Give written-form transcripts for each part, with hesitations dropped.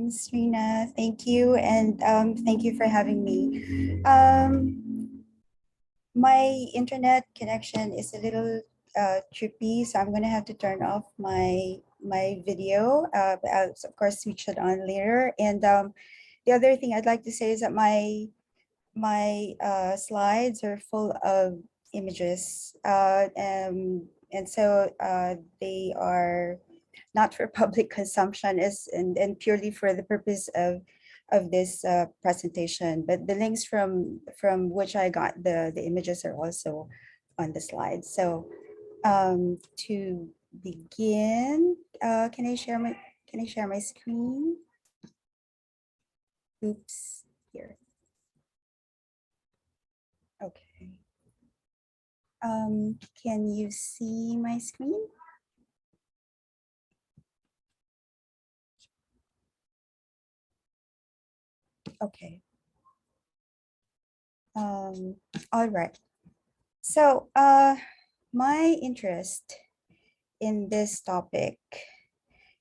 Serena, thank you, and thank you for having me. My internet connection is a little trippy, so I'm gonna have to turn off my video. But I'll of course switch it on later. And the other thing I'd like to say is that my slides are full of images, and so they are not for public consumption and purely for the purpose of this presentation. But the links from which I got the images are also on the slide. So to begin, can I share my screen? Oops, here. Okay. Can you see my screen? Okay. All right. So my interest in this topic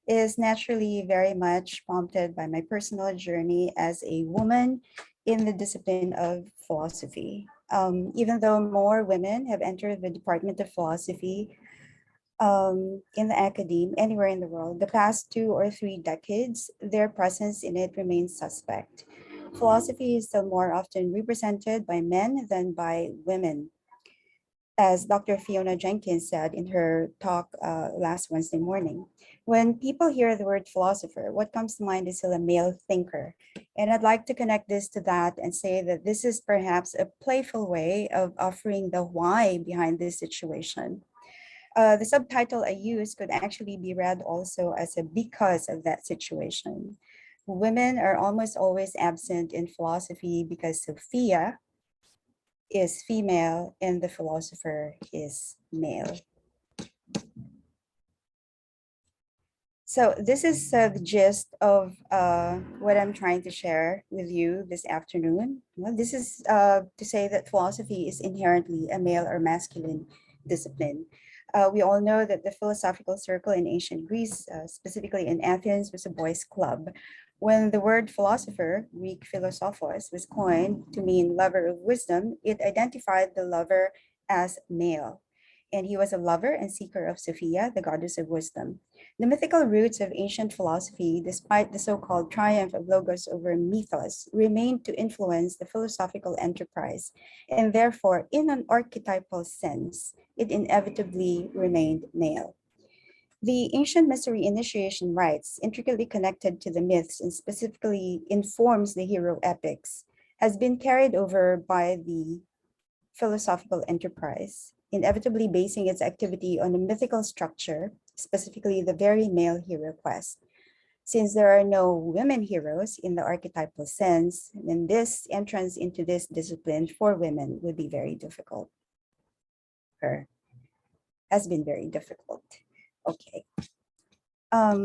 is naturally very much prompted by my personal journey as a woman in the discipline of philosophy. Even though more women have entered the Department of Philosophy in the academe anywhere in the world, the past 2 or 3 decades, their presence in it remains suspect. Philosophy is still more often represented by men than by women, as Dr. Fiona Jenkins said in her talk last Wednesday morning. When people hear the word philosopher, what comes to mind is still a male thinker. And I'd like to connect this to that and say that this is perhaps a playful way of offering the why behind this situation. The subtitle I use could actually be read also as a because of that situation. Women are almost always absent in philosophy because Sophia is female and the philosopher is male. So this is the gist of what I'm trying to share with you this afternoon. Well, this is to say that philosophy is inherently a male or masculine discipline. We all know that the philosophical circle in ancient Greece, specifically in Athens, was a boys' club. When the word philosopher, Greek philosophos, was coined to mean lover of wisdom, it identified the lover as male. And he was a lover and seeker of Sophia, the goddess of wisdom. The mythical roots of ancient philosophy, despite the so-called triumph of Logos over Mythos, remained to influence the philosophical enterprise, and therefore, in an archetypal sense, it inevitably remained male. The ancient mystery initiation rites, intricately connected to the myths and specifically informs the hero epics, has been carried over by the philosophical enterprise, inevitably basing its activity on a mythical structure, specifically the very male hero quest. Since there are no women heroes in the archetypal sense, then this entrance into this discipline for women would be very difficult, or has been very difficult. Okay. All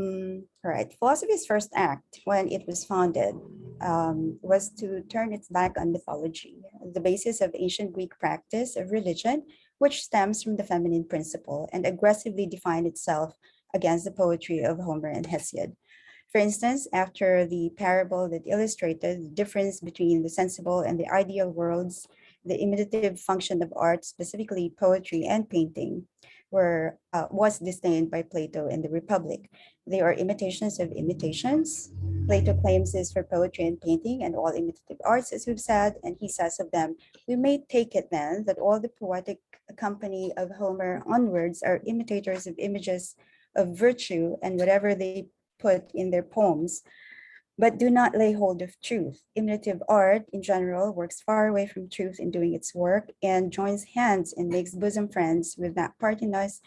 right. Philosophy's first act when it was founded was to turn its back on mythology, the basis of ancient Greek practice of religion, which stems from the feminine principle and aggressively defined itself against the poetry of Homer and Hesiod. For instance, after the parable that illustrated the difference between the sensible and the ideal worlds, the imitative function of art, specifically poetry and painting, was disdained by Plato and the Republic. They are imitations of imitations. Plato claims this for poetry and painting and all imitative arts, as we've said, and he says of them, we may take it then that all the poetic company of Homer onwards are imitators of images of virtue and whatever they put in their poems, but do not lay hold of truth. Imitative art, in general, works far away from truth in doing its work and joins hands and makes bosom friends with that part in us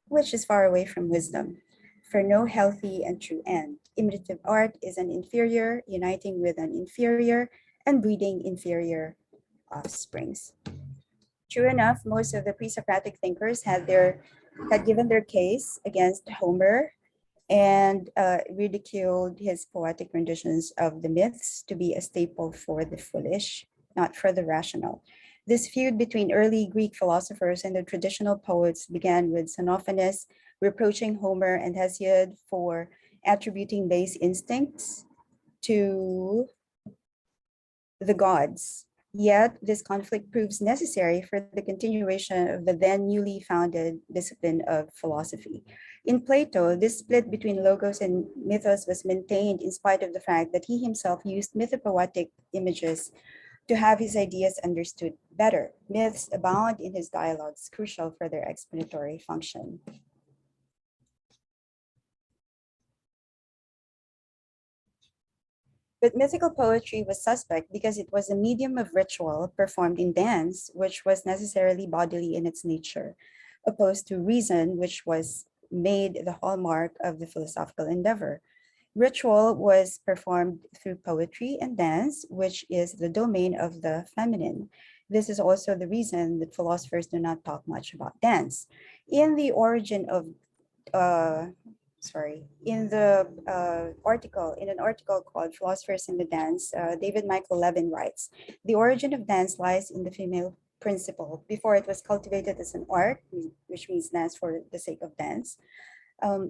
which is far away from wisdom, for no healthy and true end. Imitative art is an inferior uniting with an inferior and breeding inferior offsprings. True enough, most of the pre-Socratic thinkers had given their case against Homer and ridiculed his poetic renditions of the myths to be a staple for the foolish, not for the rational. This feud between early Greek philosophers and the traditional poets began with Xenophonus reproaching Homer and Hesiod for attributing base instincts to the gods. Yet, this conflict proves necessary for the continuation of the then newly founded discipline of philosophy. In Plato, this split between logos and mythos was maintained in spite of the fact that he himself used mythopoetic images to have his ideas understood better. Myths abound in his dialogues, crucial for their explanatory function. But mythical poetry was suspect because it was a medium of ritual performed in dance, which was necessarily bodily in its nature, opposed to reason, which was made the hallmark of the philosophical endeavor. Ritual was performed through poetry and dance, which is the domain of the feminine. This is also the reason that philosophers do not talk much about dance. In the origin of uh, in the in an article called Philosophers in the Dance, David Michael Levin writes, the origin of dance lies in the female principle. Before it was cultivated as an art, which means dance for the sake of dance,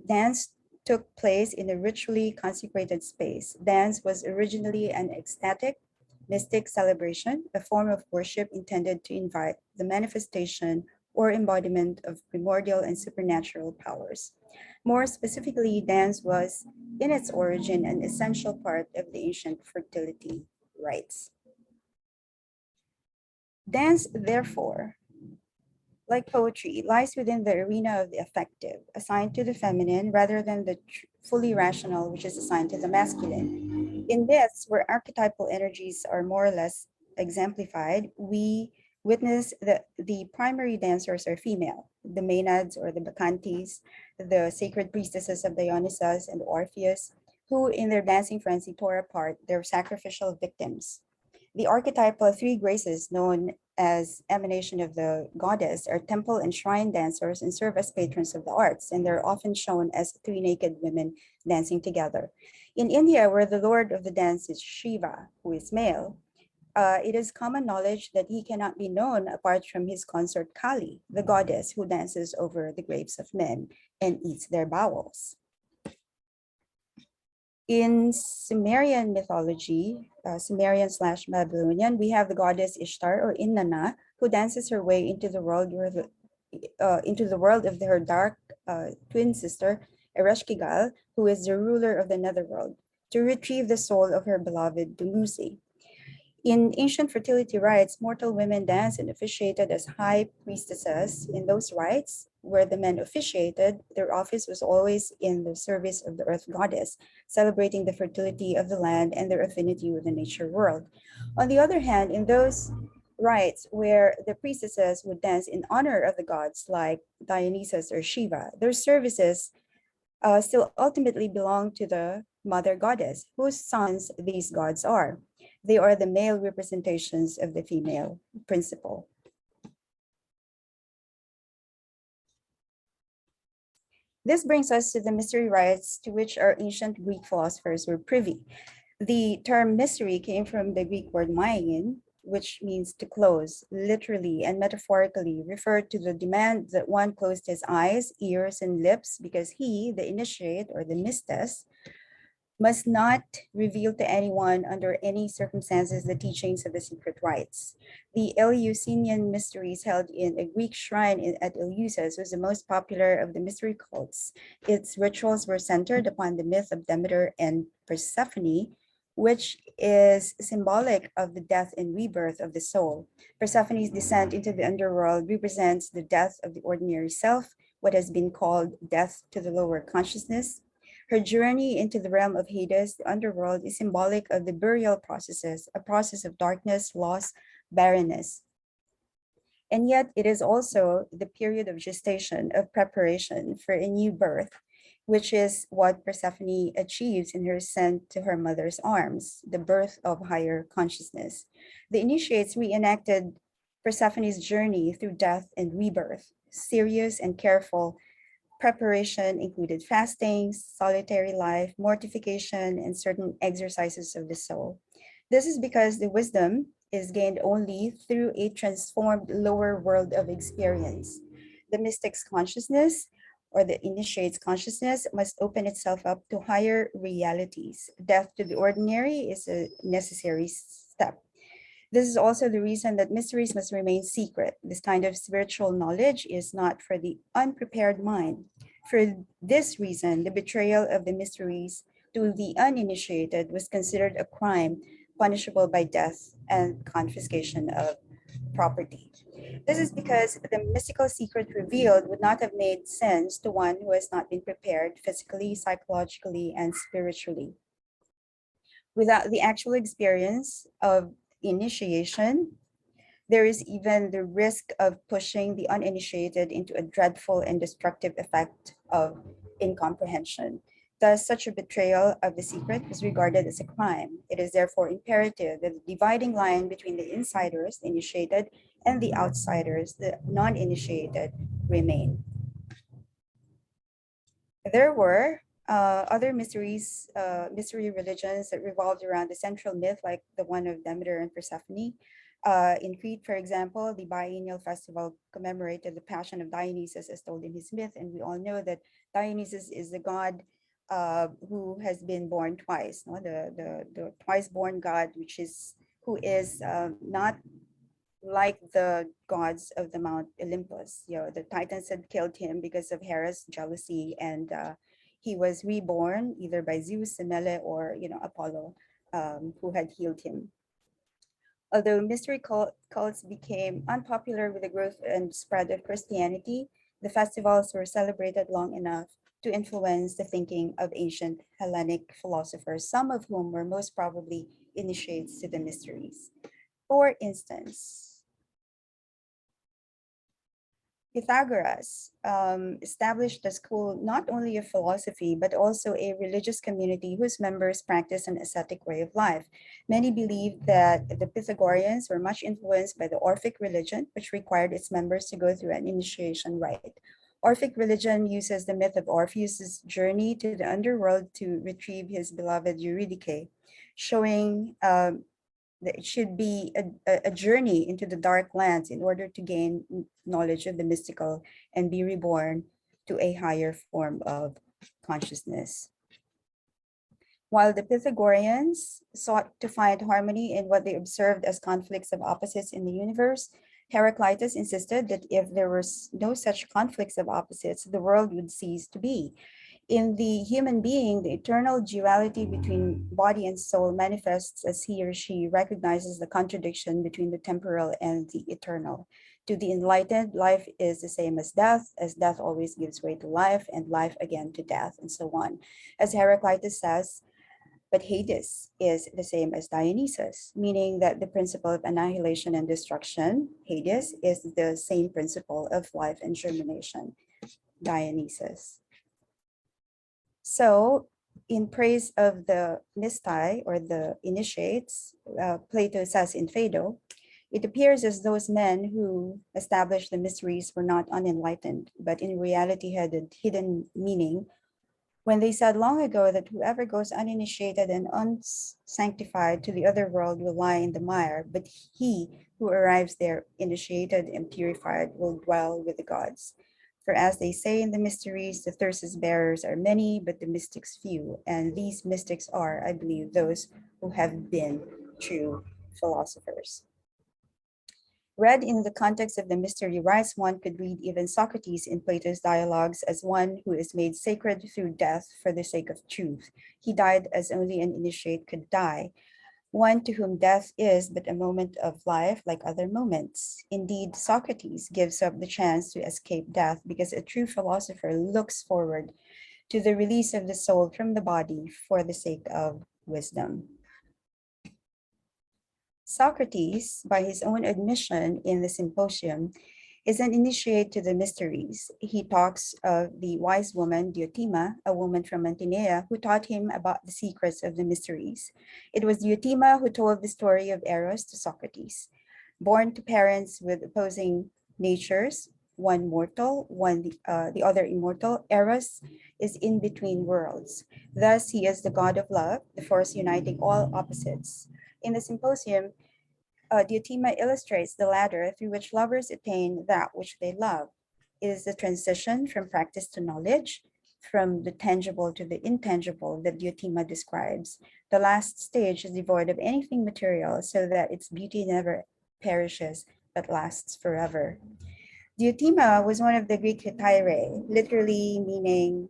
dance took place in a ritually consecrated space. Dance was originally an ecstatic, mystic celebration, a form of worship intended to invite the manifestation or embodiment of primordial and supernatural powers. More specifically, dance was, in its origin, an essential part of the ancient fertility rites. Dance, therefore, like poetry, lies within the arena of the affective, assigned to the feminine rather than the fully rational, which is assigned to the masculine. In myths, where archetypal energies are more or less exemplified, we witness that the primary dancers are female, the Maenads or the Bacchantes, the sacred priestesses of Dionysus and Orpheus, who in their dancing frenzy tore apart their sacrificial victims. The archetypal three graces known as emanation of the goddess are temple and shrine dancers and serve as patrons of the arts, and they're often shown as three naked women dancing together. In India, where the lord of the dance is Shiva, who is male, it is common knowledge that he cannot be known apart from his consort Kali, the goddess who dances over the graves of men and eats their bowels. In Sumerian mythology, Sumerian/Babylonian, we have the goddess Ishtar or Inanna, who dances her way into the world of her dark twin sister Ereshkigal, who is the ruler of the netherworld, to retrieve the soul of her beloved Dumuzi. In ancient fertility rites, mortal women danced and officiated as high priestesses. In those rites, where the men officiated, their office was always in the service of the earth goddess, celebrating the fertility of the land and their affinity with the nature world. On the other hand, in those rites where the priestesses would dance in honor of the gods like Dionysus or Shiva, their services still ultimately belong to the mother goddess, whose sons these gods are. They are the male representations of the female principle. This brings us to the mystery rites to which our ancient Greek philosophers were privy. The term mystery came from the Greek word maiin, which means to close, literally and metaphorically referred to the demand that one closed his eyes, ears, and lips because he, the initiate or the mystes, must not reveal to anyone under any circumstances the teachings of the secret rites. The Eleusinian mysteries held in a Greek shrine at Eleusis was the most popular of the mystery cults. Its rituals were centered upon the myth of Demeter and Persephone, which is symbolic of the death and rebirth of the soul. Persephone's descent into the underworld represents the death of the ordinary self, what has been called death to the lower consciousness. Her journey into the realm of Hades, the underworld, is symbolic of the burial processes, a process of darkness, loss, barrenness. And yet it is also the period of gestation, of preparation for a new birth, which is what Persephone achieves in her ascent to her mother's arms, the birth of higher consciousness. The initiates reenacted Persephone's journey through death and rebirth, serious and careful. Preparation included fasting, solitary life, mortification, and certain exercises of the soul. This is because the wisdom is gained only through a transformed lower world of experience. The mystic's consciousness or the initiate's consciousness must open itself up to higher realities. Death to the ordinary is a necessary step. This is also the reason that mysteries must remain secret. This kind of spiritual knowledge is not for the unprepared mind. For this reason, the betrayal of the mysteries to the uninitiated was considered a crime punishable by death and confiscation of property. This is because the mystical secret revealed would not have made sense to one who has not been prepared physically, psychologically, and spiritually. Without the actual experience of initiation, there is even the risk of pushing the uninitiated into a dreadful and destructive effect of incomprehension. Thus, such a betrayal of the secret is regarded as a crime. It is therefore imperative that the dividing line between the insiders, the initiated, and the outsiders, the non-initiated, remain. There were other mystery religions that revolved around the central myth, like the one of Demeter and Persephone. In Crete, for example, the biennial festival commemorated the passion of Dionysus as told in his myth, and we all know that Dionysus is the god who has been born twice, no? The twice born god, who is not like the gods of the Mount Olympus. The Titans had killed him because of Hera's jealousy, and he was reborn either by Zeus, Semele, or Apollo, who had healed him. Although mystery cults became unpopular with the growth and spread of Christianity, the festivals were celebrated long enough to influence the thinking of ancient Hellenic philosophers, some of whom were most probably initiates to the mysteries. For instance, Pythagoras established a school not only of philosophy, but also a religious community whose members practice an ascetic way of life. Many believe that the Pythagoreans were much influenced by the Orphic religion, which required its members to go through an initiation rite. Orphic religion uses the myth of Orpheus's journey to the underworld to retrieve his beloved Eurydice, showing that it should be a journey into the dark lands in order to gain knowledge of the mystical and be reborn to a higher form of consciousness. While the Pythagoreans sought to find harmony in what they observed as conflicts of opposites in the universe, Heraclitus insisted that if there were no such conflicts of opposites, the world would cease to be. In the human being, the eternal duality between body and soul manifests as he or she recognizes the contradiction between the temporal and the eternal. To the enlightened, life is the same as death always gives way to life, and life again to death, and so on. As Heraclitus says, but Hades is the same as Dionysus, meaning that the principle of annihilation and destruction, Hades, is the same principle of life and germination, Dionysus. So, in praise of the Mystai, or the initiates, Plato says in Phaedo, it appears as those men who established the mysteries were not unenlightened, but in reality had a hidden meaning when they said long ago that whoever goes uninitiated and unsanctified to the other world will lie in the mire, but he who arrives there initiated and purified will dwell with the gods. For as they say in the mysteries, the thyrsus bearers are many, but the mystics few. And these mystics are, I believe, those who have been true philosophers. Read in the context of the mystery rites, one could read even Socrates in Plato's dialogues as one who is made sacred through death for the sake of truth. He died as only an initiate could die, one to whom death is but a moment of life like other moments. Indeed, Socrates gives up the chance to escape death because a true philosopher looks forward to the release of the soul from the body for the sake of wisdom. Socrates, by his own admission in the Symposium, is an initiate to the mysteries. He talks of the wise woman Diotima, a woman from Mantinea, who taught him about the secrets of the mysteries. It was Diotima who told the story of Eros to Socrates. Born to parents with opposing natures, one mortal, the other immortal, Eros is in between worlds. Thus, he is the god of love, the force uniting all opposites. In the Symposium, Diotima illustrates the ladder through which lovers attain that which they love. is the transition from practice to knowledge, from the tangible to the intangible that Diotima describes. The last stage is devoid of anything material so that its beauty never perishes but lasts forever. Diotima was one of the Greek hetairae, literally meaning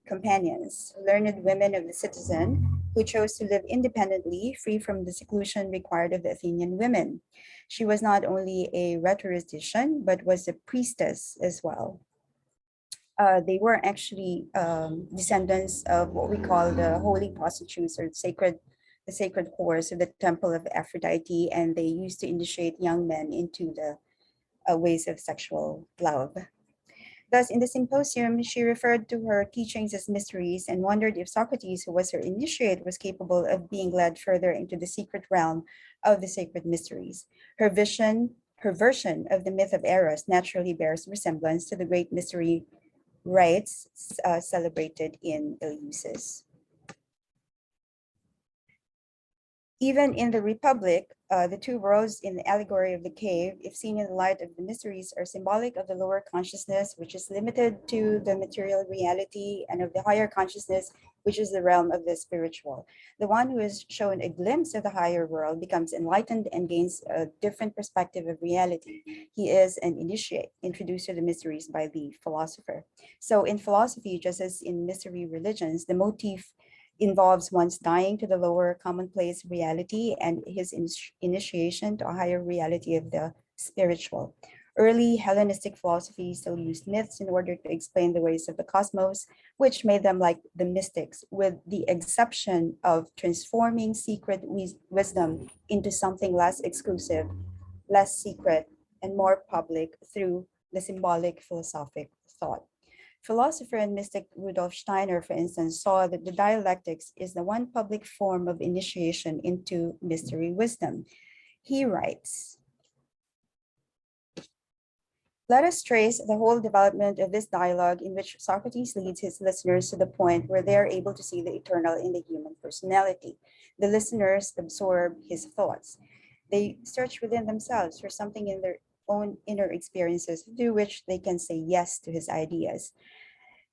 companions, learned women of the citizen who chose to live independently, free from the seclusion required of the Athenian women. She was not only a rhetorician, but was a priestess as well. They were actually descendants of what we call the holy prostitutes or the sacred whores of the temple of Aphrodite, and they used to initiate young men into the ways of sexual love. Thus, in the symposium, she referred to her teachings as mysteries and wondered if Socrates, who was her initiate, was capable of being led further into the secret realm of the sacred mysteries. Her version of the myth of Eros naturally bears resemblance to the great mystery rites celebrated in Eleusis. Even in the Republic, the two worlds in the allegory of the cave, if seen in the light of the mysteries, are symbolic of the lower consciousness, which is limited to the material reality, and of the higher consciousness, which is the realm of the spiritual. The one who is shown a glimpse of the higher world becomes enlightened and gains a different perspective of reality. He is an initiate, introduced to the mysteries by the philosopher. So in philosophy, just as in mystery religions, the motif involves one's dying to the lower commonplace reality and his initiation to a higher reality of the spiritual. Early Hellenistic philosophy still used myths in order to explain the ways of the cosmos, which made them like the mystics, with the exception of transforming secret wisdom into something less exclusive, less secret, and more public through the symbolic philosophic thought. Philosopher and mystic Rudolf Steiner, for instance, saw that the dialectics is the one public form of initiation into mystery wisdom. He writes, let us trace the whole development of this dialogue in which Socrates leads his listeners to the point where they are able to see the eternal in the human personality. The listeners absorb his thoughts. They search within themselves for something in their own inner experiences through which they can say yes to his ideas.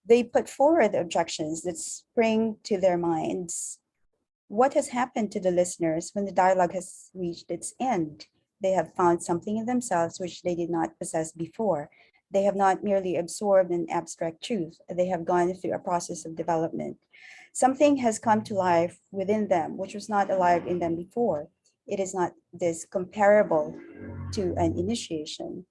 They put forward objections that spring to their minds. What has happened to the listeners when the dialogue has reached its end? They have found something in themselves which they did not possess before. They have not merely absorbed an abstract truth, they have gone through a process of development. Something has come to life within them which was not alive in them before. It is not this comparable to an initiation.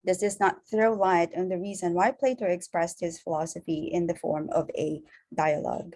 Does this not throw light on the reason why Plato expressed his philosophy in the form of a dialogue?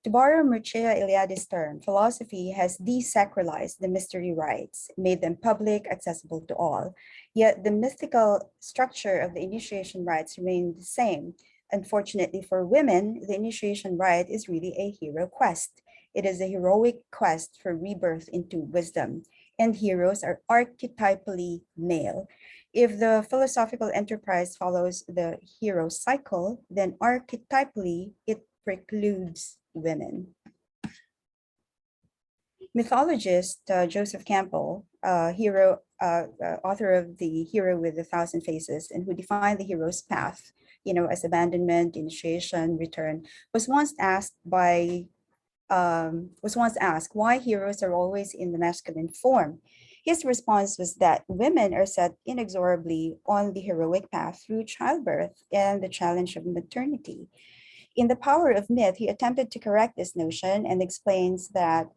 To borrow Mircea Eliade's term, philosophy has desacralized the mystery rites, made them public, accessible to all. Yet the mythical structure of the initiation rites remained the same. Unfortunately for women, the initiation rite is really a hero quest. It is a heroic quest for rebirth into wisdom, and heroes are archetypally male. If the philosophical enterprise follows the hero cycle, then archetypally it precludes women. Mythologist Joseph Campbell, author of The Hero with a Thousand Faces, and who defined the hero's path, as abandonment, initiation, return, was once asked why heroes are always in the masculine form. His response was that women are set inexorably on the heroic path through childbirth and the challenge of maternity. In The Power of Myth, he attempted to correct this notion and explains that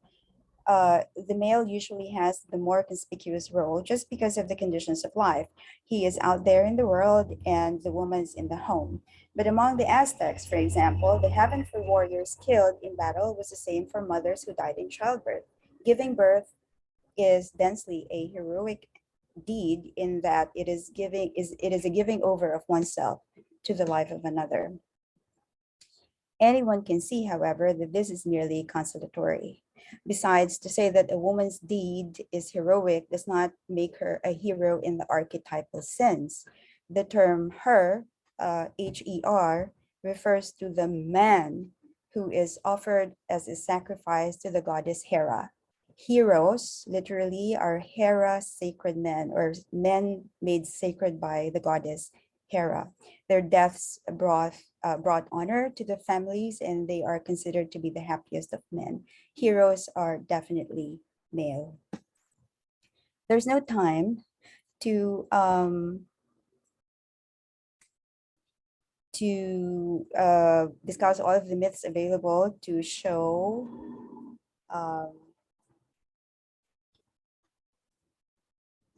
the male usually has the more conspicuous role just because of the conditions of life. He is out there in the world and the woman's in the home. But among the Aztecs, for example, the heaven for warriors killed in battle was the same for mothers who died in childbirth. Giving birth is densely a heroic deed in that it is a giving over of oneself to the life of another. Anyone can see, however, that this is merely consolatory. Besides, to say that a woman's deed is heroic does not make her a hero in the archetypal sense. The term her, H-E-R, refers to the man who is offered as a sacrifice to the goddess Hera. Heroes, literally, are Hera sacred men, or men made sacred by the goddess Hera. Their deaths brought honor to the families, and they are considered to be the happiest of men. Heroes are definitely male. There's no time to discuss all of the myths available to show um,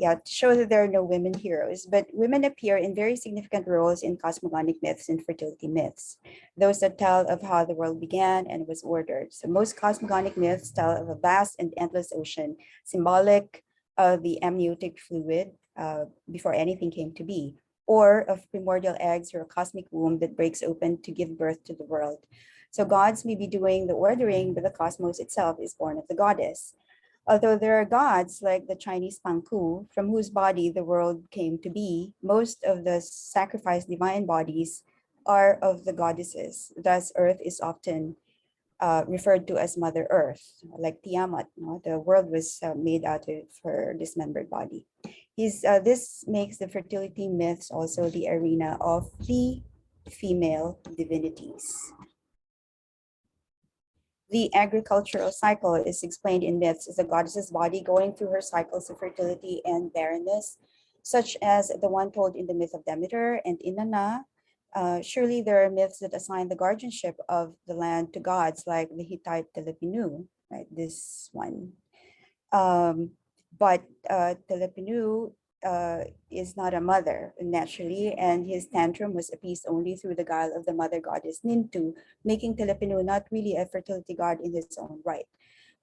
to show that there are no women heroes, but women appear in very significant roles in cosmogonic myths and fertility myths, those that tell of how the world began and was ordered. So most cosmogonic myths tell of a vast and endless ocean, symbolic of the amniotic fluid before anything came to be, or of primordial eggs or a cosmic womb that breaks open to give birth to the world. So gods may be doing the ordering, but the cosmos itself is born of the goddess. Although there are gods like the Chinese Panku, from whose body the world came to be, most of the sacrificed divine bodies are of the goddesses. Thus, Earth is often referred to as Mother Earth, like Tiamat. The world was made out of her dismembered body. This makes the fertility myths also the arena of the female divinities. The agricultural cycle is explained in myths as the goddess's body going through her cycles of fertility and barrenness, such as the one told in the myth of Demeter and Inanna. Surely there are myths that assign the guardianship of the land to gods, like the Hittite Telepinu, right? This one. But Telepinu is not a mother naturally, and his tantrum was appeased only through the guile of the mother goddess Nintu, making Telepinu not really a fertility god in his own right.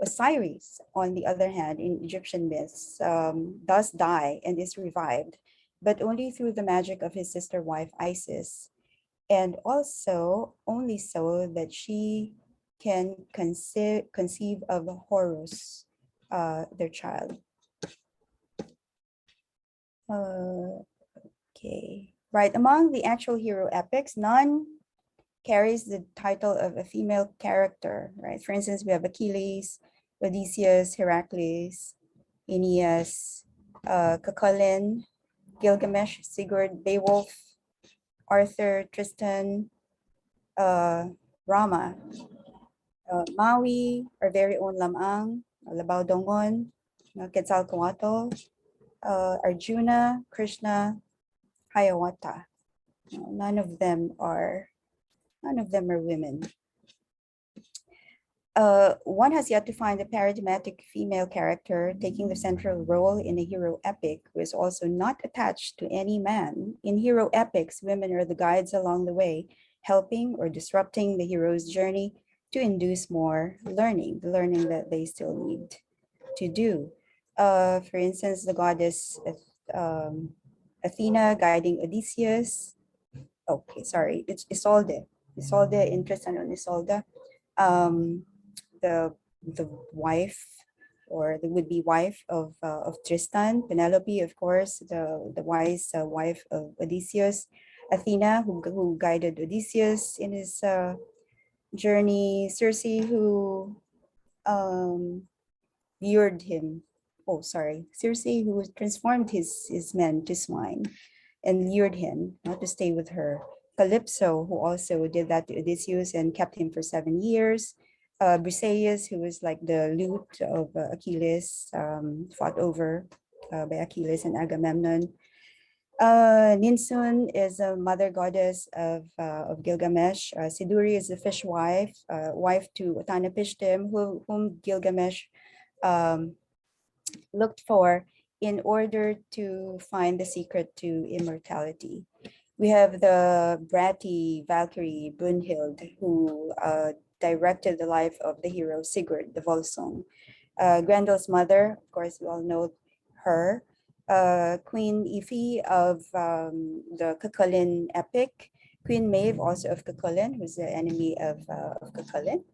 Osiris, on the other hand, in Egyptian myths, does die and is revived, but only through the magic of his sister wife Isis, and also only so that she can conceive of Horus, their child. Okay, right. Among the actual hero epics, none carries the title of a female character, right? For instance, we have Achilles, Odysseus, Heracles, Aeneas, Cuchulainn, Gilgamesh, Sigurd, Beowulf, Arthur, Tristan, Rama, Maui, our very own Lamang, Labao Dongon, Quetzalcoatl, Arjuna, Krishna, Hiawatha. None of them are women. One has yet to find a paradigmatic female character taking the central role in a hero epic who is also not attached to any man. In hero epics, women are the guides along the way, helping or disrupting the hero's journey to induce more learning, the learning that they still need to do. For instance, the goddess Athena guiding Odysseus. Okay, sorry, it's Isolde. Isolde in Tristan and Isolde. The wife or the would-be wife of Tristan, Penelope, of course, the wise wife of Odysseus, Athena, who guided Odysseus in his journey, Circe, who lured him. Oh, sorry, Circe, who transformed his men to swine and lured him not to stay with her. Calypso, who also did that to Odysseus and kept him for 7 years. Briseis, who was like the lute of Achilles, fought over by Achilles and Agamemnon. Ninsun is a mother goddess of Gilgamesh. Siduri is the fish wife, wife to Utanapishtim, whom Gilgamesh looked for in order to find the secret to immortality. We have the bratty Valkyrie Brunhild, who directed the life of the hero Sigurd, the Volsung. Grendel's mother, of course, we all know her. Queen Ifi of the Cuchulainn epic. Queen Maeve, also of Cuchulainn, who's the enemy of Cuchulainn.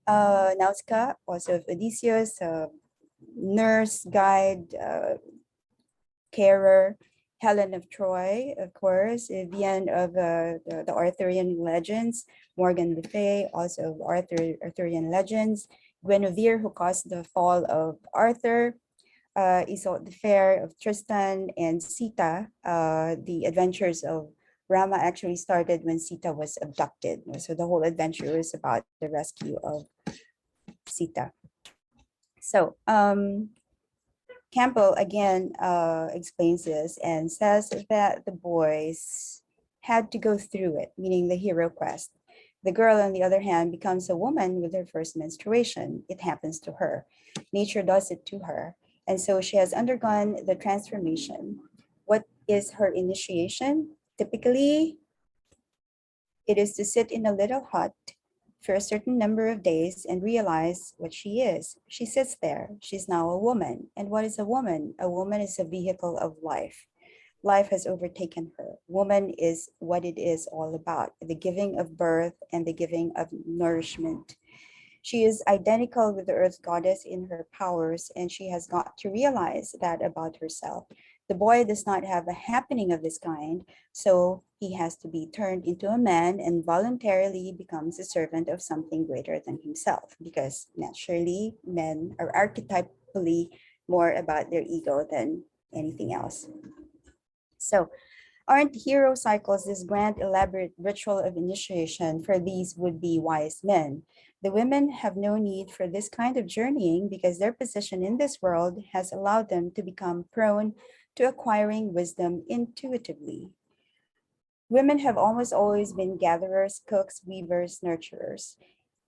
Nausicaa, also of Odysseus, nurse, guide, carer. Helen of Troy, of course, Vivian of the Arthurian legends, Morgan Le Fay, also of Arthurian legends, Guinevere, who caused the fall of Arthur, Isolde the Fair of Tristan, and Sita, the adventures of Rama actually started when Sita was abducted. So the whole adventure is about the rescue of Sita. So Campbell again explains this and says that the boys had to go through it, meaning the hero quest. The girl, on the other hand, becomes a woman with her first menstruation. It happens to her. Nature does it to her. And so she has undergone the transformation. What is her initiation? Typically, it is to sit in a little hut for a certain number of days and realize what she is. She sits there. She's now a woman. And what is a woman? A woman is a vehicle of life. Life has overtaken her. Woman is what it is all about, the giving of birth and the giving of nourishment. She is identical with the earth goddess in her powers, and she has got to realize that about herself. The boy does not have a happening of this kind, so he has to be turned into a man and voluntarily becomes a servant of something greater than himself, because naturally men are archetypally more about their ego than anything else. So aren't hero cycles this grand elaborate ritual of initiation for these would-be wise men? The women have no need for this kind of journeying because their position in this world has allowed them to become prone to acquiring wisdom intuitively. Women have almost always been gatherers, cooks, weavers, nurturers.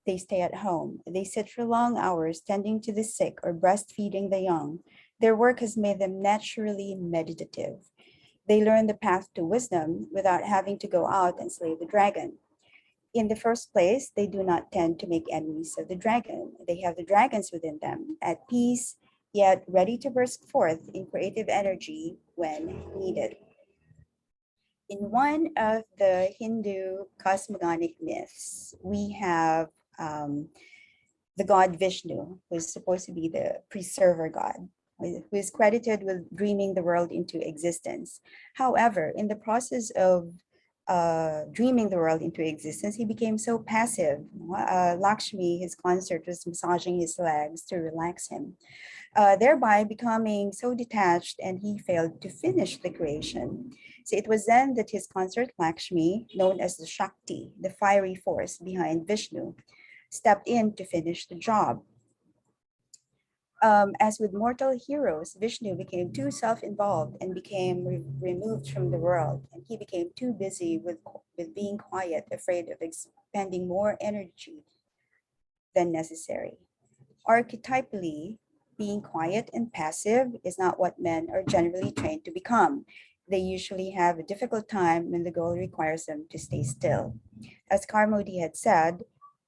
They stay at home. They sit for long hours tending to the sick or breastfeeding the young. Their work has made them naturally meditative. They learn the path to wisdom without having to go out and slay the dragon. In the first place, they do not tend to make enemies of the dragon. They have the dragons within them, at peace, yet ready to burst forth in creative energy when needed. In one of the Hindu cosmogonic myths, we have the god Vishnu, who is supposed to be the preserver god, who is credited with dreaming the world into existence. However, in the process of dreaming the world into existence, he became so passive. Lakshmi, his consort, was massaging his legs to relax him, thereby becoming so detached, and he failed to finish the creation. So it was then that his consort Lakshmi, known as the Shakti, the fiery force behind Vishnu, stepped in to finish the job. As with mortal heroes, Vishnu became too self-involved and became removed from the world, and he became too busy with being quiet, afraid of expending more energy than necessary. Archetypally, being quiet and passive is not what men are generally trained to become. They usually have a difficult time when the goal requires them to stay still. As Carmody had said,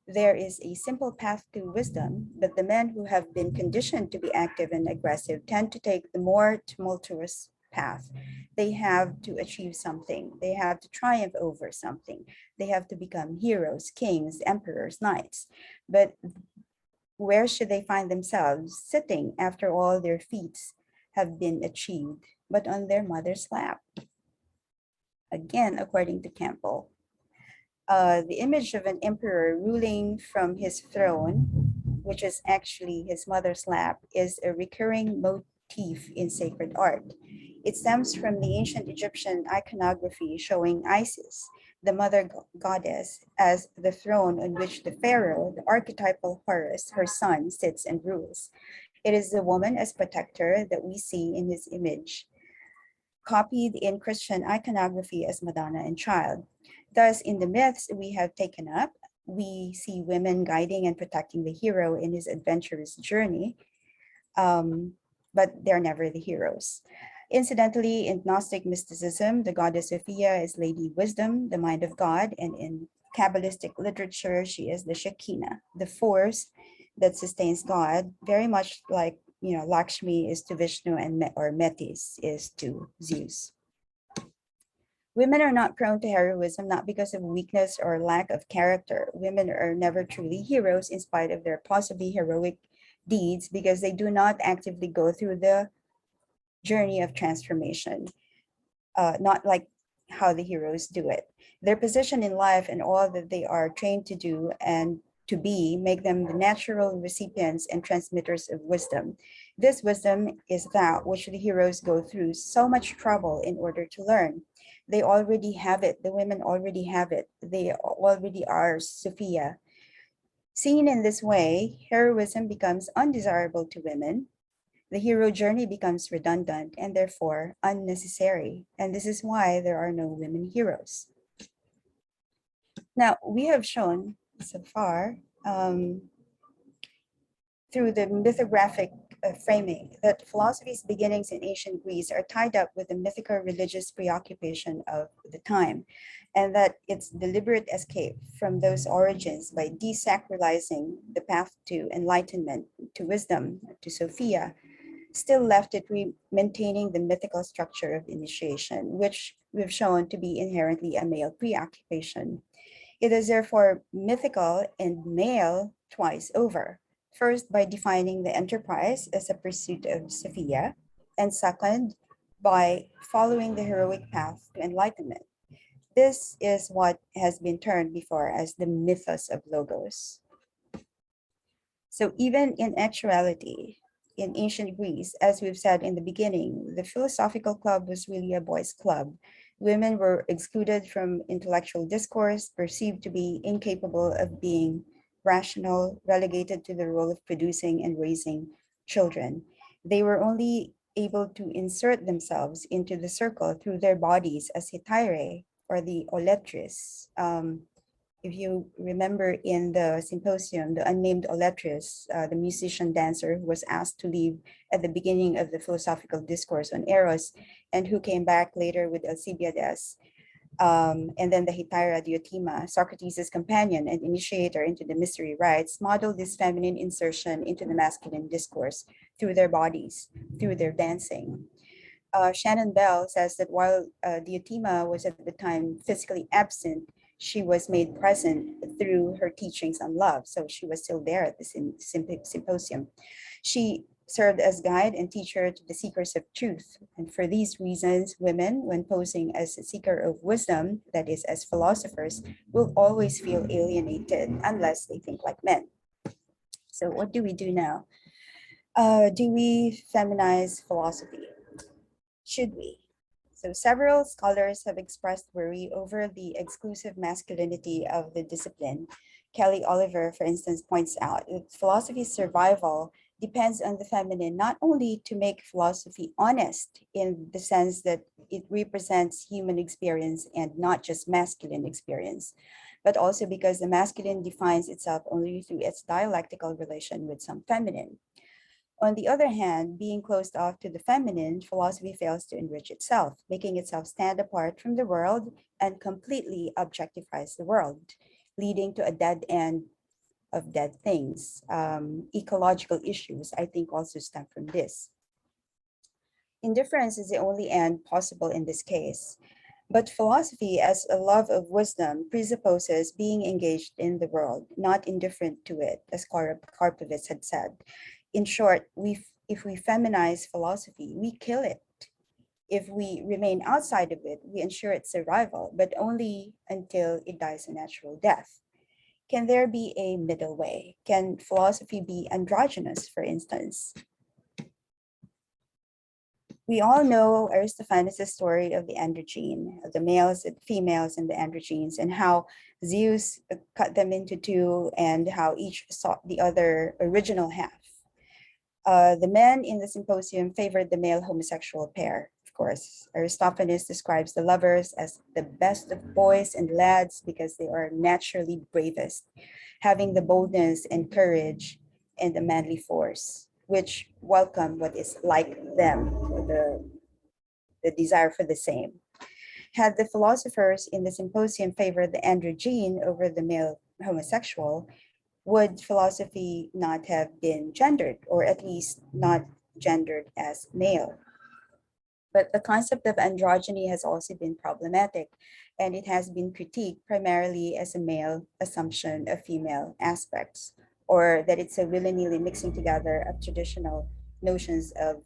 there is a simple path to wisdom, but the men who have been conditioned to be active and aggressive tend to take the more tumultuous path. They have to achieve something. They have to triumph over something. They have to become heroes, kings, emperors, knights. But where should they find themselves sitting after all their feats have been achieved, but on their mother's lap? Again, according to Campbell, the image of an emperor ruling from his throne, which is actually his mother's lap, is a recurring motif in sacred art. It stems from the ancient Egyptian iconography showing Isis, the mother goddess, as the throne on which the pharaoh, the archetypal Horus, her son, sits and rules. It is the woman as protector that we see in his image, copied in Christian iconography as Madonna and Child. Thus, in the myths we have taken up, we see women guiding and protecting the hero in his adventurous journey, but they're never the heroes. Incidentally, in Gnostic mysticism, the goddess Sophia is Lady Wisdom, the mind of God, and in Kabbalistic literature, she is the Shekinah, the force that sustains God, very much like Lakshmi is to Vishnu and or Metis is to Zeus. Women are not prone to heroism, not because of weakness or lack of character. Women are never truly heroes in spite of their possibly heroic deeds because they do not actively go through the journey of transformation, not like how the heroes do it. Their position in life and all that they are trained to do and to be make them the natural recipients and transmitters of wisdom. This wisdom is that which the heroes go through so much trouble in order to learn. They already have it. The women already have it. They already are Sophia. Seen in this way, heroism becomes undesirable to women. The hero journey becomes redundant and therefore unnecessary. And this is why there are no women heroes. Now, we have shown so far through the mythographic framing that philosophy's beginnings in ancient Greece are tied up with the mythical religious preoccupation of the time, and that its deliberate escape from those origins by desacralizing the path to enlightenment, to wisdom, to Sophia, still left it maintaining the mythical structure of initiation, which we've shown to be inherently a male preoccupation. It is therefore mythical and male twice over. First, by defining the enterprise as a pursuit of Sophia, and second, by following the heroic path to enlightenment. This is what has been termed before as the mythos of Logos. So even in actuality, in ancient Greece, as we've said in the beginning, the philosophical club was really a boys' club. Women were excluded from intellectual discourse, perceived to be incapable of being rational, relegated to the role of producing and raising children. They were only able to insert themselves into the circle through their bodies as hetairai, or the oletris. If you remember in the symposium, the unnamed oletris, the musician dancer who was asked to leave at the beginning of the philosophical discourse on Eros, and who came back later with Alcibiades, and then the Hetaira Diotima, Socrates' companion and initiator into the mystery rites, modeled this feminine insertion into the masculine discourse through their bodies, through their dancing. Shannon Bell says that while Diotima was at the time physically absent, she was made present through her teachings on love. So she was still there at the symposium. She served as guide and teacher to the seekers of truth. And for these reasons, women, when posing as a seeker of wisdom, that is, as philosophers, will always feel alienated unless they think like men. So what do we do now? Do we feminize philosophy? Should we? So several scholars have expressed worry over the exclusive masculinity of the discipline. Kelly Oliver, for instance, points out that philosophy's survival depends on the feminine, not only to make philosophy honest in the sense that it represents human experience and not just masculine experience, but also because the masculine defines itself only through its dialectical relation with some feminine. On the other hand, being closed off to the feminine, philosophy fails to enrich itself, making itself stand apart from the world and completely objectifies the world, leading to a dead end of dead things. Ecological issues, I think, also stem from this. Indifference is the only end possible in this case. But philosophy, as a love of wisdom, presupposes being engaged in the world, not indifferent to it, as Karpovitz had said. In short, if we feminize philosophy, we kill it. If we remain outside of it, we ensure its survival, but only until it dies a natural death. Can there be a middle way? Can philosophy be androgynous, for instance? We all know Aristophanes' story of the androgyne, of the males and females and the androgynes, and how Zeus cut them into two and how each sought the other original half. The men in the symposium favored the male homosexual pair, of course. Aristophanes describes the lovers as the best of boys and lads because they are naturally bravest, having the boldness and courage and the manly force, which welcome what is like them, the desire for the same. Had the philosophers in the symposium favored the androgyne over the male homosexual, would philosophy not have been gendered, or at least not gendered as male? But the concept of androgyny has also been problematic, and it has been critiqued primarily as a male assumption of female aspects, or that it's a willy-nilly mixing together of traditional notions of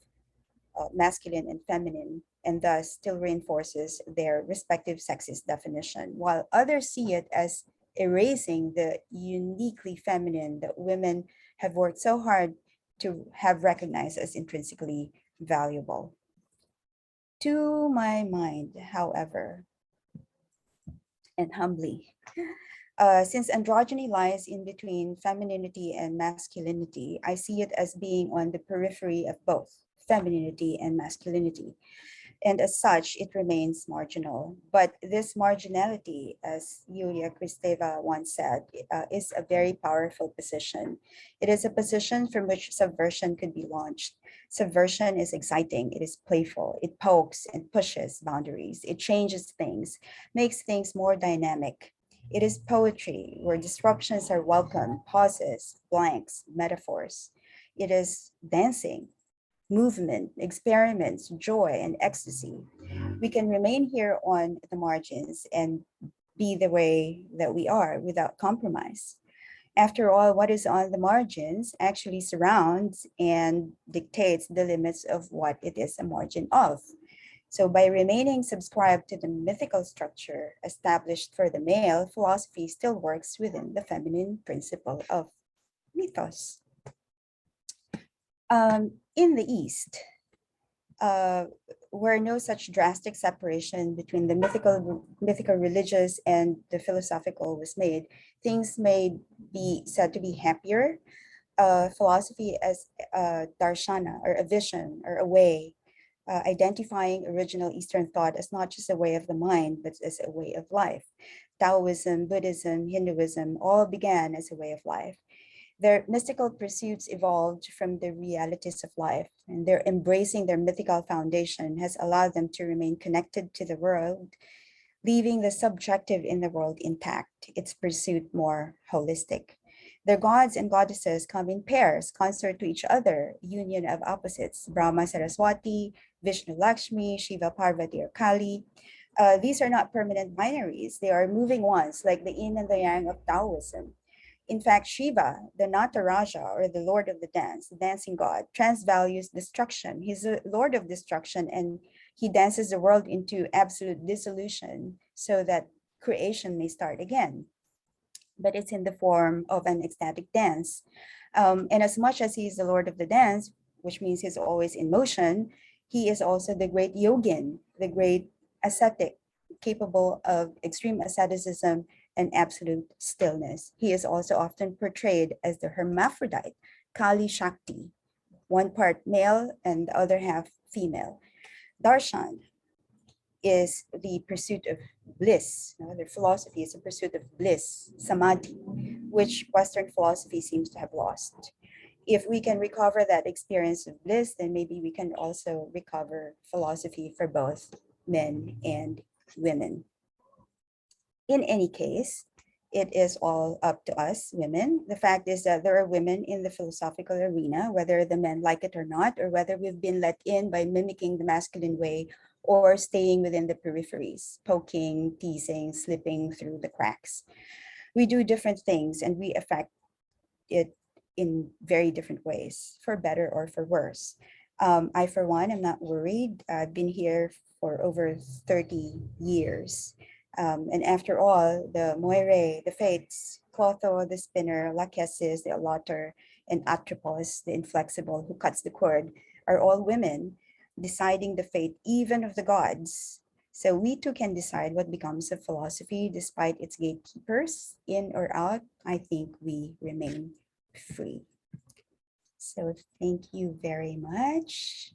masculine and feminine, and thus still reinforces their respective sexist definition, while others see it as erasing the uniquely feminine that women have worked so hard to have recognized as intrinsically valuable. To my mind, however, and humbly, since androgyny lies in between femininity and masculinity, I see it as being on the periphery of both femininity and masculinity. And as such, it remains marginal. But this marginality, as Yulia Kristeva once said, is a very powerful position. It is a position from which subversion could be launched. Subversion is exciting, it is playful, it pokes and pushes boundaries, it changes things, makes things more dynamic. It is poetry where disruptions are welcome, pauses, blanks, metaphors. It is dancing, movement, experiments, joy, and ecstasy. We can remain here on the margins and be the way that we are without compromise. After all, what is on the margins actually surrounds and dictates the limits of what it is a margin of. So by remaining subscribed to the mythical structure established for the male, philosophy still works within the feminine principle of mythos. In the East, where no such drastic separation between the mythical religious and the philosophical was made, things may be said to be happier. Philosophy as a darshana, or a vision, or a way, identifying original Eastern thought as not just a way of the mind, but as a way of life. Taoism, Buddhism, Hinduism all began as a way of life. Their mystical pursuits evolved from the realities of life, and their embracing their mythical foundation has allowed them to remain connected to the world, leaving the subjective in the world intact, its pursuit more holistic. Their gods and goddesses come in pairs, consort to each other, union of opposites, Brahma Saraswati, Vishnu Lakshmi, Shiva Parvati or Kali. These are not permanent binaries, they are moving ones, like the yin and the yang of Taoism. In fact, Shiva, the Nataraja, or the Lord of the Dance, the dancing god, transvalues destruction. He's a Lord of destruction, and he dances the world into absolute dissolution so that creation may start again. But it's in the form of an ecstatic dance. And as much as he's the Lord of the Dance, which means he's always in motion, he is also the great yogin, the great ascetic, capable of extreme asceticism and absolute stillness. He is also often portrayed as the hermaphrodite, Kali Shakti, one part male and the other half female. Darshan is the pursuit of bliss. Their philosophy is a pursuit of bliss, samadhi, which Western philosophy seems to have lost. If we can recover that experience of bliss, then maybe we can also recover philosophy for both men and women. In any case, it is all up to us women. The fact is that there are women in the philosophical arena, whether the men like it or not, or whether we've been let in by mimicking the masculine way or staying within the peripheries, poking, teasing, slipping through the cracks. We do different things and we affect it in very different ways, for better or for worse. I, for one, am not worried. I've been here for over 30 years. And after all, the Moire, the Fates, Clotho, the spinner, Lachesis, the allotter, and Atropos, the inflexible, who cuts the cord, are all women deciding the fate even of the gods. So we too can decide what becomes of philosophy despite its gatekeepers, in or out. I think we remain free. So thank you very much.